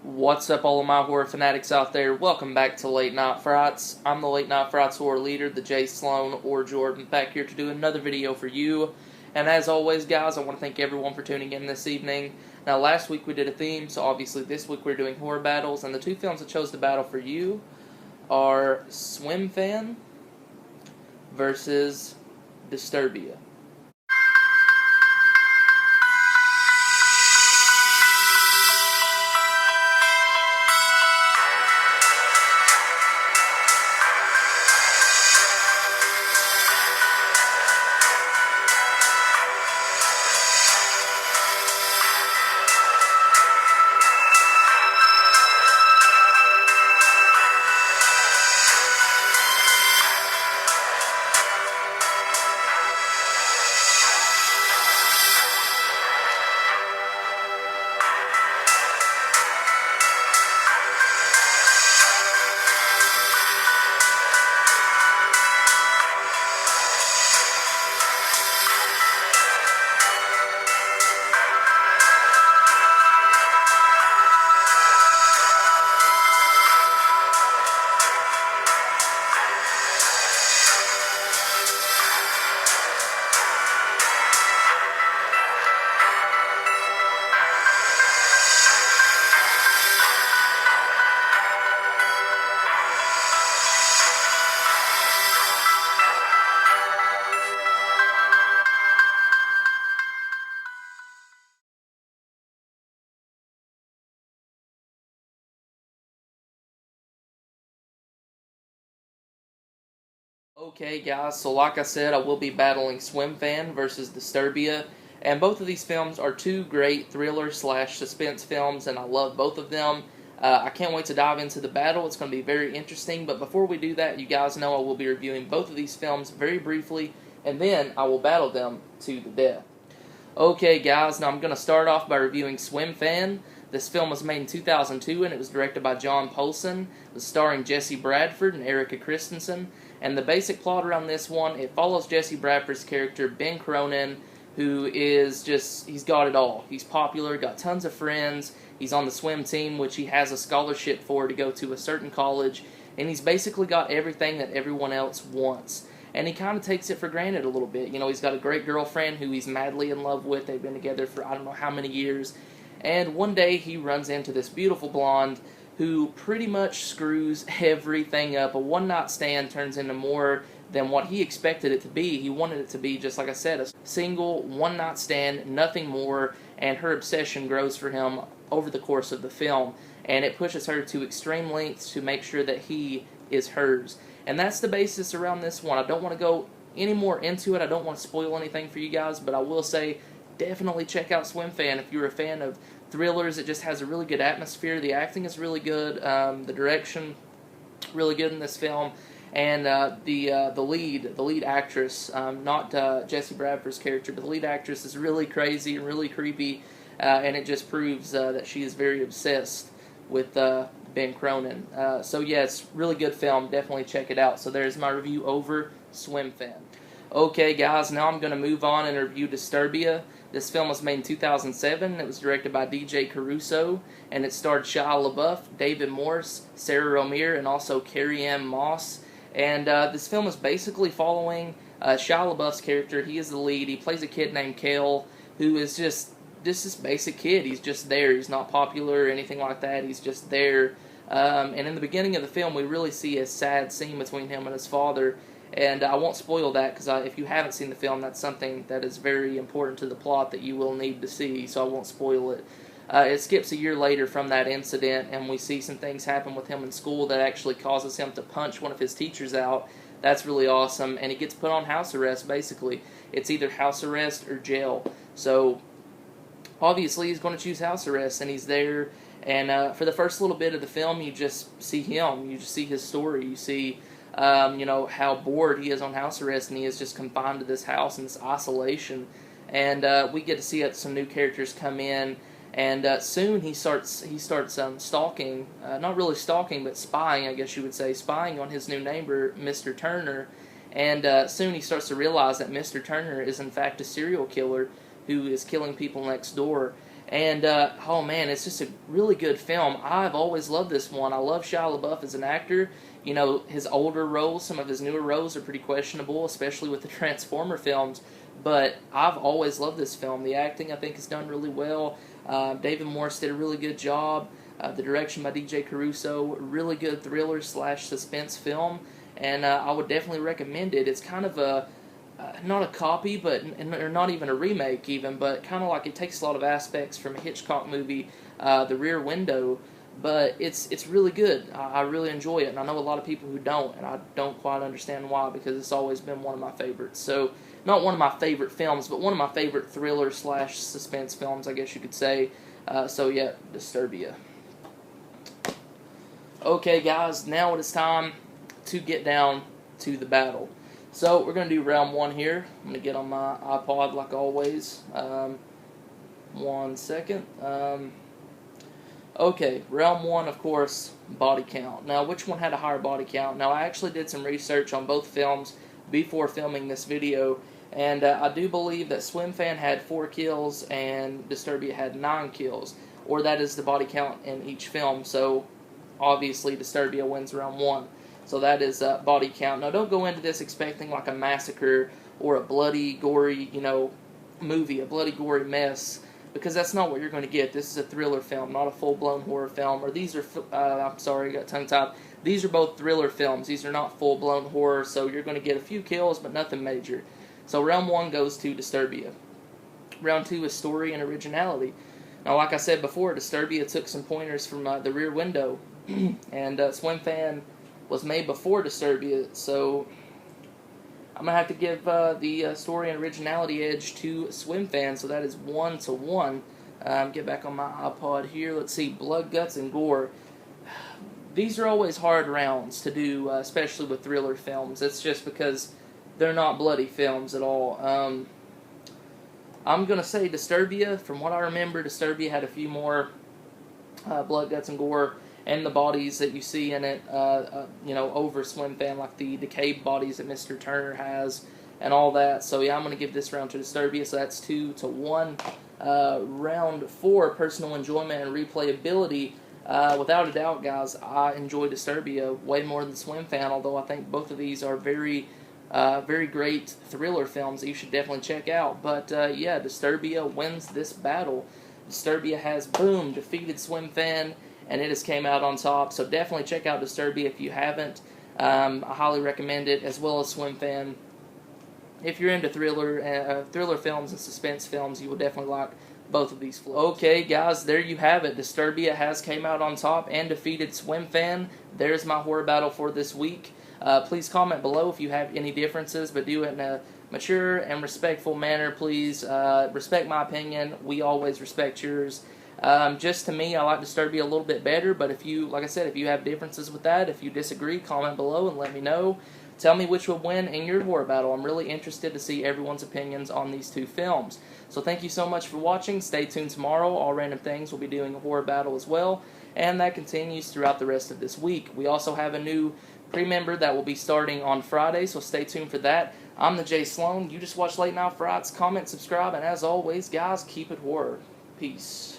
What's up, all of my horror fanatics out there? Welcome back to Late Night Frights. I'm the Late Night Frights horror leader, the Jay Sloan or Jordan, back here to do another video for you. And as always, guys, I want to thank everyone for tuning in this evening. Now, last week we did a theme, so obviously this week we're doing horror battles, and the two films I chose to battle for you are SwimFan versus Disturbia. Okay, guys, so like I said, I will be battling SwimFan versus Disturbia, and both of these films are two great thriller/suspense films, and I love both of them. I can't wait to dive into the battle. It's going to be very interesting, but before we do that, you guys know I will be reviewing both of these films very briefly, and then I will battle them to the death. Okay, guys, now I'm going to start off by reviewing SwimFan. This film was made in 2002, and it was directed by John Polson. It was starring Jesse Bradford and Erica Christensen. And the basic plot around this one, it follows Jesse Bradford's character, Ben Cronin, who is just, he's got it all. He's popular, got tons of friends, he's on the swim team, which he has a scholarship for to go to a certain college, and he's basically got everything that everyone else wants. And he kind of takes it for granted a little bit. You know, he's got a great girlfriend who he's madly in love with. They've been together for I don't know how many years. And one day he runs into this beautiful blonde who pretty much screws everything up. A one-night stand turns into more than what he expected it to be. He wanted it to be, just like I said, a single one-night stand, nothing more, and her obsession grows for him over the course of the film. And it pushes her to extreme lengths to make sure that he is hers. And that's the basis around this one. I don't want to go any more into it. I don't want to spoil anything for you guys, but I will say definitely check out SwimFan if you're a fan of thrillers. It just has a really good atmosphere. The acting is really good. The direction, really good in this film. And the lead actress, not Jesse Bradford's character, but the lead actress is really crazy and really creepy. And it just proves that she is very obsessed with Ben Cronin. So yeah, it's a really good film. Definitely check it out. So there's my review over SwimFan. Okay, guys, now I'm going to move on and review Disturbia. This film was made in 2007. It was directed by DJ Caruso, and it starred Shia LaBeouf, David Morse, Sarah Romere, and also Carrie-Anne Moss. And this film is basically following Shia LaBeouf's character. He is the lead. He plays a kid named Kale, who is just this basic kid. He's just there. He's not popular or anything like that. He's just there. And in the beginning of the film, we really see a sad scene between him and his father. And I won't spoil that because if you haven't seen the film, that's something that is very important to the plot that you will need to see, so I won't spoil it. It skips a year later from that incident, and we see some things happen with him in school that actually causes him to punch one of his teachers out. That's really awesome, and he gets put on house arrest, basically. It's either house arrest or jail. So, obviously, he's going to choose house arrest, and he's there. And for the first little bit of the film, you just see him. You just see his story. You see how bored he is on house arrest, and he is just confined to this house in this isolation. And we get to see some new characters come in, and soon he starts stalking, not really stalking, but spying, I guess you would say, spying on his new neighbor, Mr. Turner. And soon he starts to realize that Mr. Turner is in fact a serial killer who is killing people next door. And oh man, it's just a really good film. I've always loved this one. I love Shia LaBeouf as an actor. You know, his older roles, some of his newer roles are pretty questionable, especially with the Transformer films. But I've always loved this film. The acting, I think, is done really well. David Morse did a really good job. The direction by DJ Caruso, really good thriller slash suspense film, and I would definitely recommend it. It's kind of a not a copy, but or not even a remake, even, but kind of like it takes a lot of aspects from a Hitchcock movie, The Rear Window. But it's really good. I really enjoy it, and I know a lot of people who don't, and I don't quite understand why, because it's always been one of my favorites. So, not one of my favorite films, but one of my favorite thriller slash suspense films, I guess you could say. So yeah, Disturbia. Okay, guys, now it is time to get down to the battle. So we're going to do round one here. I'm going to get on my iPod like always. 1 second. Okay, round one, of course, body count. Now, which one had a higher body count? Now, I actually did some research on both films before filming this video, and I do believe that SwimFan had 4 kills and Disturbia had 9 kills, or that is the body count in each film. So, obviously, Disturbia wins round one. So that is body count. Now, don't go into this expecting like a massacre or a bloody, gory, movie, a bloody, gory mess, because that's not what you're going to get. This is a thriller film, not a full-blown horror film. Or these are, I'm sorry, I got tongue-tied. These are both thriller films. These are not full-blown horror, so you're going to get a few kills, but nothing major. So round one goes to Disturbia. Round two is story and originality. Now, like I said before, Disturbia took some pointers from The Rear Window, and SwimFan was made before Disturbia, so I'm going to have to give the story and originality edge to SwimFan, so that is 1-1. Get back on my iPod here. Let's see, blood, guts, and gore. These are always hard rounds to do, especially with thriller films. It's just because they're not bloody films at all. I'm going to say Disturbia. From what I remember, Disturbia had a few more blood, guts, and gore, and the bodies that you see in it, over SwimFan, like the decayed bodies that Mr. Turner has, and all that. So yeah, I'm going to give this round to Disturbia, so that's 2-1. Round 4, personal enjoyment and replayability. Without a doubt, guys, I enjoy Disturbia way more than SwimFan, although I think both of these are very great thriller films that you should definitely check out. But yeah, Disturbia wins this battle. Disturbia has, boom, defeated SwimFan, and it has came out on top. So definitely check out Disturbia if you haven't. I highly recommend it, as well as SwimFan. If you're into thriller films and suspense films, you will definitely like both of these flicks. Okay, guys, there you have it. Disturbia has came out on top and defeated SwimFan. There's my horror battle for this week. Please comment below if you have any differences, but do it in a mature and respectful manner, please. Respect my opinion. We always respect yours. Just to me, I like Disturbia a little bit better, but if you, like I said, if you have differences with that, if you disagree, comment below and let me know. Tell me which will win in your horror battle. I'm really interested to see everyone's opinions on these two films. So thank you so much for watching. Stay tuned tomorrow. All Random Things will be doing a horror battle as well, and that continues throughout the rest of this week. We also have a new pre-member that will be starting on Friday, so stay tuned for that. I'm the Jay Sloan. You just watch Late Night Frights. Comment, subscribe, and as always, guys, keep it horror. Peace.